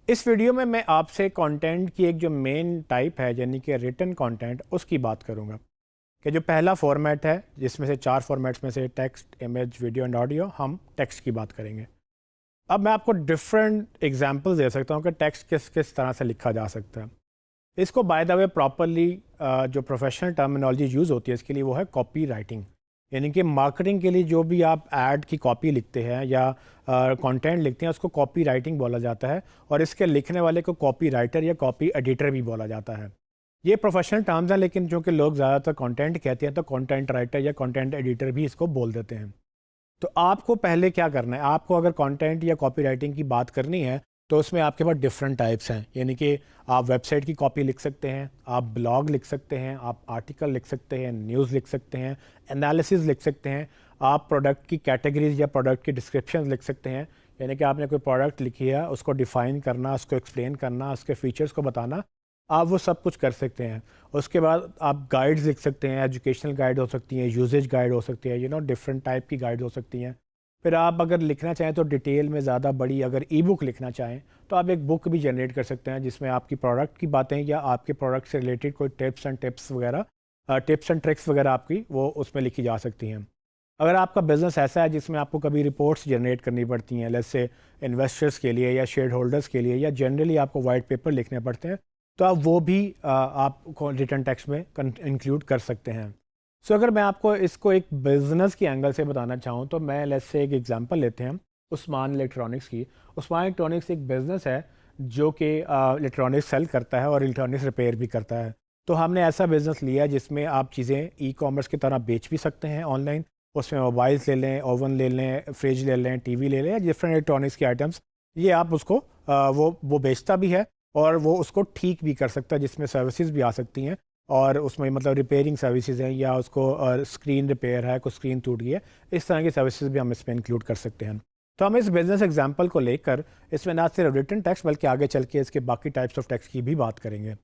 इस वीडियो में मैं आपसे कंटेंट की एक जो मेन टाइप है यानी कि रिटन कंटेंट उसकी बात करूंगा कि जो पहला फॉर्मेट है जिसमें से 4 फॉर्मेट्स में से text, image, video and audio, हम टेक्स्ट की बात करेंगे। अब मैं आपको डिफरेंट एग्जांपल्स दे सकता हूं कि टेक्स्ट किस किस तरह से लिखा जा सकता है। इसको बाय द वे प्रॉपरली जो प्रोफेशनल टर्मिनोलॉजी यूज़ होती है इसके लिए वो है कॉपी राइटिंग। यानी कि मार्केटिंग के लिए जो भी आप ऐड की कॉपी लिखते हैं या कंटेंट लिखते हैं उसको कॉपी राइटिंग बोला जाता है, और इसके लिखने वाले को कॉपी राइटर या कॉपी एडिटर भी बोला जाता है। ये प्रोफेशनल टर्म्स हैं, लेकिन जो कि लोग ज़्यादातर कंटेंट कहते हैं तो कंटेंट राइटर या कंटेंट एडिटर भी इसको बोल देते हैं। तो आपको पहले क्या करना है, आपको अगर कंटेंट या कॉपी राइटिंग की बात करनी है तो उसमें आपके पास डिफरेंट टाइप्स हैं। यानी कि आप वेबसाइट की कॉपी लिख सकते हैं, आप ब्लॉग लिख सकते हैं, आप आर्टिकल लिख सकते हैं, न्यूज़ लिख सकते हैं, एनालिसिस लिख सकते हैं, आप प्रोडक्ट की कैटेगरीज या प्रोडक्ट की डिस्क्रिप्शन लिख सकते हैं। यानी कि आपने कोई प्रोडक्ट लिखी है उसको डिफ़ाइन करना, उसको एक्सप्लेन करना, उसके फीचर्स को बताना, आप वो सब कुछ कर सकते हैं। उसके बाद आप गाइड्स लिख सकते हैं, एजुकेशनल गाइड हो सकती हैं, यूजेज गाइड हो सकती है, डिफरेंट टाइप की गाइड हो सकती हैं। फिर आप अगर लिखना चाहें तो डिटेल में ज़्यादा बड़ी अगर ई बुक लिखना चाहें तो आप एक बुक भी जनरेट कर सकते हैं जिसमें आपकी प्रोडक्ट की बातें या आपके प्रोडक्ट से रिलेटेड कोई टिप्स एंड ट्रिक्स वगैरह आपकी वो उसमें लिखी जा सकती हैं। अगर आपका बिज़नेस ऐसा है जिसमें आपको कभी रिपोर्ट्स जनरेट करनी पड़ती हैं, जैसे से इन्वेस्टर्स के लिए या शेयर होल्डर्स के लिए, या जनरली आपको वाइट पेपर लिखने पड़ते हैं, तो आप वो भी आप रिटर्न टेक्स्ट में इंक्लूड कर सकते हैं। सो अगर मैं आपको इसको एक बिज़नेस के एंगल से बताना चाहूँ तो मैं लेट्स से एक एग्जांपल लेते हैं उस्मान इलेक्ट्रॉनिक्स की। उस्मान इलेक्ट्रॉनिक्स एक बिज़नेस है जो कि इलेक्ट्रॉनिक्स सेल करता है और इलेक्ट्रॉनिक्स रिपेयर भी करता है। तो हमने ऐसा बिज़नेस लिया है जिसमें आप चीज़ें ई कॉमर्स की तरह बेच भी सकते हैं ऑनलाइन। उसमें मोबाइल्स ले लें, ओवन ले लें, फ्रिज ले लें, टीवी ले लें, डिफरेंट इलेक्ट्रॉनिक्स के आइटम्स, ये आप उसको वो बेचता भी है और वो उसको ठीक भी कर सकता है, जिसमें सर्विसेज भी आ सकती हैं। और उसमें मतलब रिपेयरिंग सर्विसेज हैं या उसको स्क्रीन रिपेयर है, कोई स्क्रीन टूट गई है, इस तरह की सर्विसेज भी हम इसमें इंक्लूड कर सकते हैं। तो हम इस बिज़नेस एग्जांपल को लेकर इसमें ना सिर्फ रिटन टैक्स बल्कि आगे चल के इसके बाकी टाइप्स ऑफ टैक्स की भी बात करेंगे।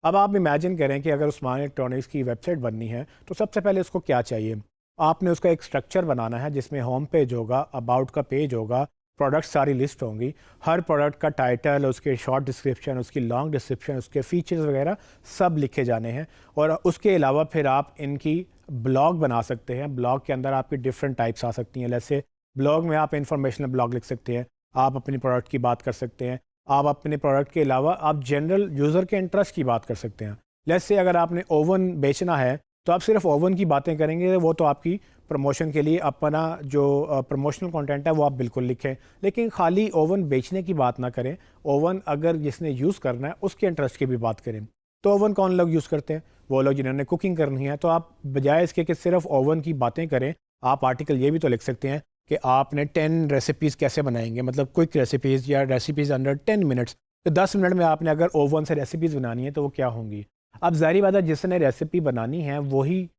अब आप इमेजिन करें कि अगर उस्मान इलेक्ट्रॉनिक्स की वेबसाइट बननी है तो सबसे पहले उसको क्या चाहिए। आपने उसका एक स्ट्रक्चर बनाना है जिसमें होम पेज होगा, अबाउट का पेज होगा, प्रोडक्ट सारी लिस्ट होंगी, हर प्रोडक्ट का टाइटल, उसके शॉर्ट डिस्क्रिप्शन, उसकी लॉन्ग डिस्क्रिप्शन, उसके फीचर्स वगैरह सब लिखे जाने हैं। और उसके अलावा फिर आप इनकी ब्लॉग बना सकते हैं। ब्लॉग के अंदर आपकी डिफरेंट टाइप्स आ सकती हैं। जैसे ब्लॉग में आप इंफॉर्मेशनल ब्लॉग लिख सकते हैं, आप अपनी प्रोडक्ट की बात कर सकते हैं, आप अपने प्रोडक्ट के अलावा आप जनरल यूज़र के इंटरेस्ट की बात कर सकते हैं। जैसे अगर आपने ओवन बेचना है तो आप सिर्फ ओवन की बातें करेंगे, वो तो आपकी प्रमोशन के लिए अपना जो प्रमोशनल कंटेंट है वो आप बिल्कुल लिखें, लेकिन खाली ओवन बेचने की बात ना करें। ओवन अगर जिसने यूज़ करना है उसके इंटरेस्ट की भी बात करें। तो ओवन कौन लोग यूज़ करते हैं? वो लोग जिन्होंने कुकिंग करनी है। तो आप बजाय इसके कि सिर्फ ओवन की बातें करें, आप आर्टिकल ये भी तो लिख सकते हैं कि आपने 10 रेसिपीज़ कैसे बनाएंगे, मतलब क्विक रेसिपीज़ या रेसिपीज़ अंडर 10 मिनट्स। तो 10 मिनट में आपने अगर ओवन से रेसिपीज़ बनानी है तो वो क्या होंगी। अब ज़ाहिर बात है जिसने रेसिपी बनानी है वही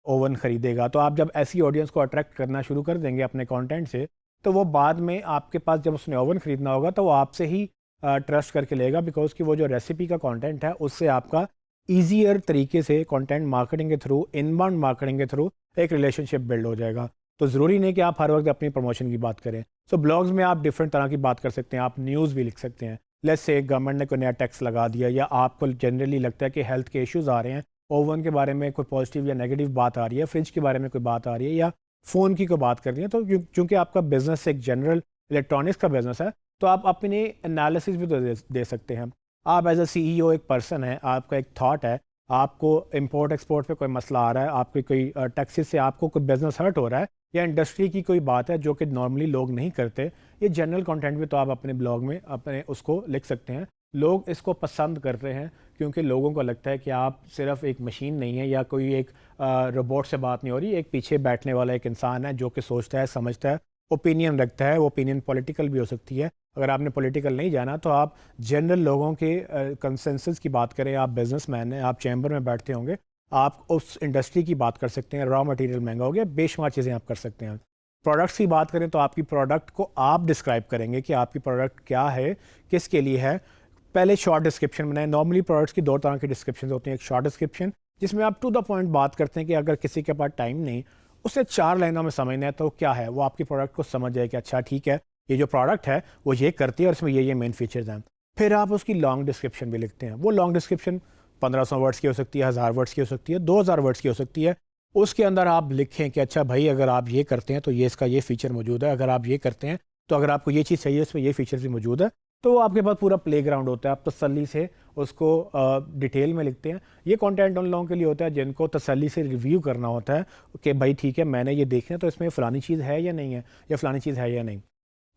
ओवन ख़रीदेगा। तो आप जब ऐसी ऑडियंस को अट्रैक्ट करना शुरू कर देंगे अपने कंटेंट से, तो वो बाद में आपके पास जब उसने ओवन ख़रीदना होगा तो वो आपसे ही ट्रस्ट करके लेगा, बिकॉज कि वो जो रेसिपी का कंटेंट है उससे आपका ईजियर तरीके से कंटेंट मार्केटिंग के थ्रू, इनबाउंड मार्केटिंग के थ्रू एक रिलेशनशिप बिल्ड हो जाएगा। तो ज़रूरी नहीं कि आप हर वक्त अपनी प्रमोशन की बात करें। सो ब्लॉग्स में आप डिफरेंट तरह की बात कर सकते हैं, आप न्यूज़ भी लिख सकते हैं। लेट्स से गवर्नमेंट ने कोई नया टैक्स लगा दिया, या आपको जनरली लगता है कि हेल्थ के इश्यूज़ आ रहे हैं, ओवन के बारे में कोई पॉजिटिव या नेगेटिव बात आ रही है, फ्रिज के बारे में कोई बात आ रही है, या फ़ोन की कोई बात कर रही है। तो चूँकि आपका बिज़नेस एक जनरल इलेक्ट्रॉनिक्स का बिज़नेस है तो आप अपने एनालिसिस भी तो दे सकते हैं। आप एज अ CEO एक पर्सन है, आपका एक थॉट है, आपको इंपोर्ट एक्सपोर्ट पे कोई मसला आ रहा है, आपकी कोई टैक्सेस से आपको कोई बिज़नेस हर्ट हो रहा है, या इंडस्ट्री की कोई बात है जो कि नॉर्मली लोग नहीं करते, ये जनरल कंटेंट भी तो आप अपने ब्लॉग में अपने उसको लिख सकते हैं। लोग इसको पसंद करते हैं क्योंकि लोगों को लगता है कि आप सिर्फ एक मशीन नहीं है या कोई एक रोबोट से बात नहीं हो रही, एक पीछे बैठने वाला एक इंसान है जो कि सोचता है, समझता है, ओपिनियन रखता है। वो ओपिनियन पॉलिटिकल भी हो सकती है। अगर आपने पॉलिटिकल नहीं जाना तो आप जनरल लोगों के कंसेंसस की बात करें। आप बिजनेसमैन हैं, आप चैम्बर में बैठते होंगे, आप उस इंडस्ट्री की बात कर सकते हैं। रॉ मटेरियल महंगा हो गया, बेशुमार चीज़ें आप कर सकते हैं। प्रोडक्ट्स की बात करें तो आपकी प्रोडक्ट को आप डिस्क्राइब करेंगे कि आपकी प्रोडक्ट क्या है, किसके लिए है। पहले शॉर्ट डिस्क्रिप्शन बनाएं। नॉर्मली प्रोडक्ट्स की 2 तरह की डिस्क्रिप्शन होती हैं। एक शॉर्ट डिस्क्रिप्शन जिसमें आप टू द पॉइंट बात करते हैं कि अगर किसी के पास टाइम नहीं, उसे 4 लाइनों में समझना है तो क्या है, वो आपकी प्रोडक्ट को समझ जाए कि अच्छा ठीक है, ये जो प्रोडक्ट है वो ये करती है और इसमें ये मेन फीचर्स हैं। फिर आप उसकी लॉन्ग डिस्क्रिप्शन भी लिखते हैं। वो लॉन्ग डिस्क्रिप्शन 1500 वर्ड्स की हो सकती है, 1000 वर्ड्स की हो सकती है, 2000 वर्ड्स की हो सकती है। उसके अंदर आप लिखें कि अच्छा भाई अगर आप ये करते हैं तो ये इसका ये फ़ीचर मौजूद है, अगर आप ये करते हैं तो अगर आपको ये चीज़ चाहिए इसमें ये फ़ीचर्स भी मौजूद है। तो आपके पास पूरा प्लेग्राउंड होता है, आप तसल्ली से उसको डिटेल में लिखते हैं। ये कंटेंट उन लोगों के लिए होता है जिनको तसल्ली से रिव्यू करना होता है कि भाई ठीक है मैंने ये देखना है तो इसमें फ़लानी चीज़ है या नहीं है, या फ़लानी चीज़ है या नहीं।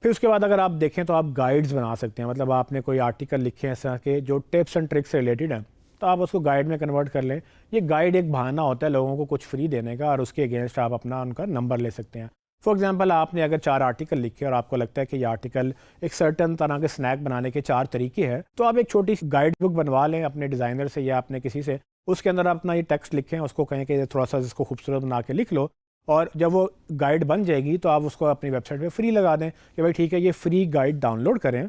फिर उसके बाद अगर आप देखें तो आप गाइड्स बना सकते हैं, मतलब आपने कोई आर्टिकल लिखे हैं इस तरह के जो टिप्स एंड ट्रिक्स से रिलेटेड हैं, तो आप उसको गाइड में कन्वर्ट कर लें। ये गाइड एक बहाना होता है लोगों को कुछ फ्री देने का, और उसके अगेंस्ट आप अपना उनका नंबर ले सकते हैं। फॉर एग्जांपल आपने अगर 4 आर्टिकल लिखे और आपको लगता है कि ये आर्टिकल एक सर्टन तरह के स्नैक बनाने के 4 तरीके हैं, तो आप एक छोटी सी गाइड बुक बनवा लें अपने डिज़ाइनर से या अपने किसी से। उसके अंदर आप अपना ये टेक्स्ट लिखें, उसको कहें कि थोड़ा सा इसको खूबसूरत बना के लिख लो, और जब वो गाइड बन जाएगी तो आप उसको अपनी वेबसाइट पे फ्री लगा दें कि भाई ठीक है ये फ्री गाइड डाउनलोड करें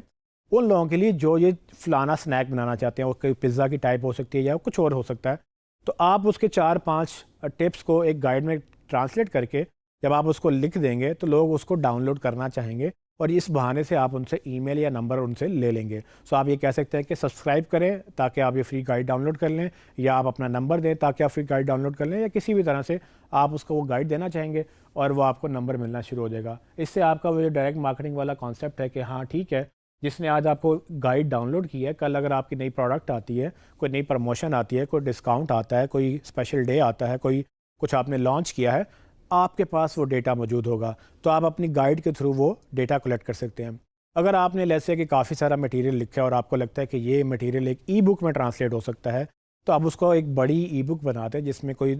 उन लोगों के लिए जो ये फलाना स्नैक बनाना चाहते हैं। वो कोई पिज़्ज़ा की टाइप हो सकती है या कुछ और हो सकता है। तो आप उसके 4-5 टिप्स को एक गाइड में ट्रांसलेट करके जब आप उसको लिख देंगे तो लोग उसको डाउनलोड करना चाहेंगे, और इस बहाने से आप उनसे ईमेल या नंबर उनसे ले लेंगे। सो आप ये कह सकते हैं कि सब्सक्राइब करें ताकि आप ये फ्री गाइड डाउनलोड कर लें, या आप अपना नंबर दें ताकि आप फ्री गाइड डाउनलोड कर लें, या किसी भी तरह से आप उसको वो गाइड देना चाहेंगे और वो आपको नंबर मिलना शुरू हो जाएगा। इससे आपका वो जो डायरेक्ट मार्केटिंग वाला कॉन्सेप्ट है कि हाँ ठीक है, जिसने आज आपको गाइड डाउनलोड की है, कल अगर आपकी नई प्रोडक्ट आती है, कोई नई प्रमोशन आती है, कोई डिस्काउंट आता है, कोई स्पेशल डे आता है, कोई कुछ आपने लॉन्च किया है, आपके पास वो डेटा मौजूद होगा। तो आप अपनी गाइड के थ्रू वो डेटा कलेक्ट कर सकते हैं। अगर आपने जैसे कि काफ़ी सारा मटेरियल लिखा है और आपको लगता है कि ये मटेरियल एक ई बुक में ट्रांसलेट हो सकता है, तो आप उसको एक बड़ी ई बुक बनाते हैं जिसमें कोई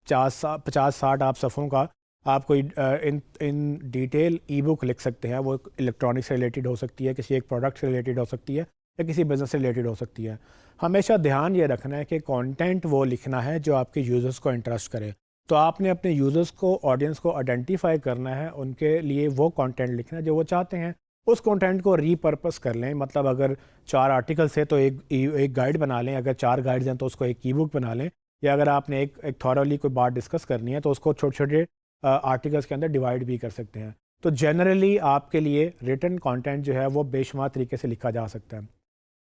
50-60 आप सफ़ों का आप कोई इन डिटेल ई बुक लिख सकते हैं। वो इलेक्ट्रॉनिक्स से रिलेटेड हो सकती है, किसी एक प्रोडक्ट से रिलेटेड हो सकती है, या किसी बिज़नेस से रिलेटेड हो सकती है। हमेशा ध्यान ये रखना है कि कंटेंट वो लिखना है जो आपके यूज़र्स को इंटरेस्ट करे। तो आपने अपने यूज़र्स को, ऑडियंस को आइडेंटिफाई करना है, उनके लिए वो कंटेंट लिखना है जो वो चाहते हैं। उस कंटेंट को रीपर्पस कर लें, मतलब अगर 4 आर्टिकल्स है तो एक गाइड बना लें, अगर 4 गाइड्स हैं तो उसको एक ई बुक बना लें, या अगर आपने एक थॉरली कोई बात डिस्कस करनी है तो उसको छोटे छोटे आर्टिकल्स के अंदर डिवाइड भी कर सकते हैं। तो जनरली आपके लिए रिटन कंटेंट जो है वो बेशुमार तरीके से लिखा जा सकता है।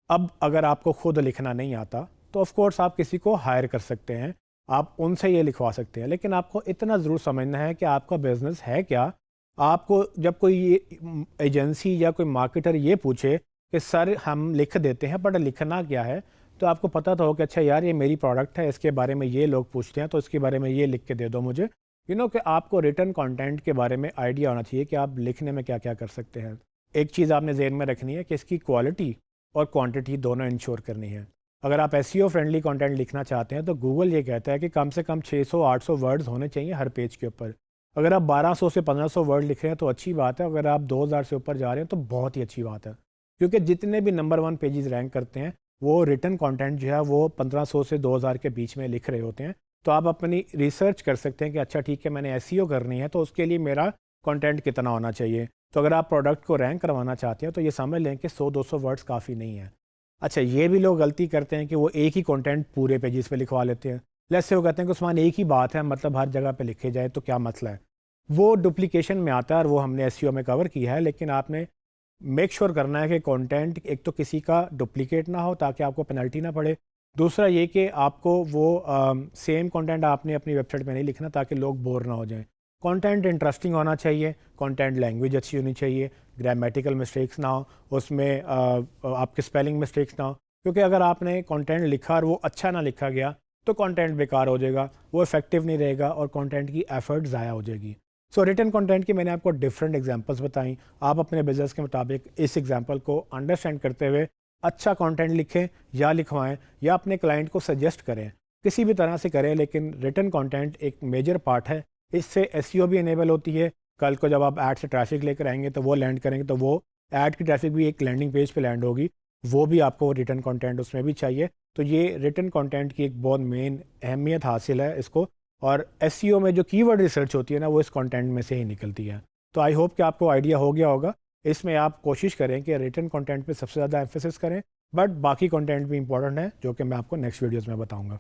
अब अगर आपको खुद लिखना नहीं आता तो ऑफ कोर्स आप किसी को हायर कर सकते हैं, आप उनसे ये लिखवा सकते हैं, लेकिन आपको इतना ज़रूर समझना है कि आपका बिज़नेस है क्या। आपको जब कोई एजेंसी या कोई मार्केटर ये पूछे कि सर हम लिख देते हैं बट लिखना क्या है, तो आपको पता तो हो कि अच्छा यार ये मेरी प्रोडक्ट है, इसके बारे में ये लोग पूछते हैं तो इसके बारे में ये लिख के दे दो मुझे। कि आपको रिटन कंटेंट के बारे में आइडिया होना चाहिए कि आप लिखने में क्या क्या कर सकते हैं। एक चीज़ आपने ज़हन में रखनी है कि इसकी क्वालिटी और क्वांटिटी दोनों इंश्योर करनी है। अगर आप एसईओ फ्रेंडली कंटेंट लिखना चाहते हैं तो गूगल ये कहता है कि कम से कम 600-800 वर्ड्स होने चाहिए हर पेज के ऊपर। अगर आप 1200 से 1500 वर्ड लिख रहे हैं तो अच्छी बात है, अगर आप 2000 से ऊपर जा रहे हैं तो बहुत ही अच्छी बात है, क्योंकि जितने भी नंबर 1 पेजेस रैंक करते हैं वो रिटन कंटेंट जो है वो 1500 से 2000 के बीच में लिख रहे होते हैं। तो आप अपनी रिसर्च कर सकते हैं कि अच्छा ठीक है मैंने एसईओ करनी है तो उसके लिए मेरा कंटेंट कितना होना चाहिए। तो अगर आप प्रोडक्ट को रैंक करवाना चाहते हैं तो ये समझ लें कि 100-200 वर्ड्स काफ़ी नहीं है। अच्छा ये भी लोग गलती करते हैं कि वो एक ही कंटेंट पूरे पेजेस पे लिखवा लेते हैं। लेट्स से वो कहते हैं कि उस्मान एक ही बात है, मतलब हर जगह पे लिखे जाए तो क्या मसला है। वो डुप्लीकेशन में आता है और वो हमने एसईओ में कवर किया है, लेकिन आपने मेक श्योर करना है कि कंटेंट एक तो किसी का डुप्लीकेट ना हो ताकि आपको पेनल्टी ना पड़े। दूसरा ये कि आपको वो सेम कंटेंट आपने अपनी वेबसाइट पे नहीं लिखना ताकि लोग बोर ना हो जाएं। कंटेंट इंटरेस्टिंग होना चाहिए, कंटेंट लैंग्वेज अच्छी होनी चाहिए, ग्रामेटिकल मिस्टेक्स ना हो उसमें, आपके स्पेलिंग मिस्टेक्स ना हो, क्योंकि अगर आपने कंटेंट लिखा और वो अच्छा ना लिखा गया तो कंटेंट बेकार हो जाएगा, वो इफेक्टिव नहीं रहेगा और कंटेंट की एफर्ट ज़ाया हो जाएगी। सो रिटन कंटेंट की मैंने आपको डिफरेंट एग्जांपल्स बताई। आप अपने बिजनेस के मुताबिक इस एग्जांपल को अंडरस्टैंड करते हुए अच्छा कंटेंट लिखें या लिखवाएं या अपने क्लाइंट को सजेस्ट करें, किसी भी तरह से करें, लेकिन रिटन कंटेंट एक मेजर पार्ट है। इससे एसईओ भी इनेबल होती है। कल को जब आप ऐड से ट्रैफिक लेकर आएंगे तो वो लैंड करेंगे तो वो ऐड की ट्रैफिक भी एक लैंडिंग पेज पे लैंड होगी, वो भी आपको रिटन कंटेंट उसमें भी चाहिए। तो ये रिटन कंटेंट की एक बहुत मेन अहमियत हासिल है इसको, और एसईओ में जो कीवर्ड रिसर्च होती है ना वो इस कंटेंट में से ही निकलती है। तो आई होप कि आपको आइडिया हो गया होगा। इसमें आप कोशिश करें कि रिटन कंटेंट पे सबसे ज़्यादा एम्फेसिस करें, बट बाकी कंटेंट भी इंपॉर्टेंट है जो कि मैं आपको नेक्स्ट वीडियोज़ में बताऊँगा।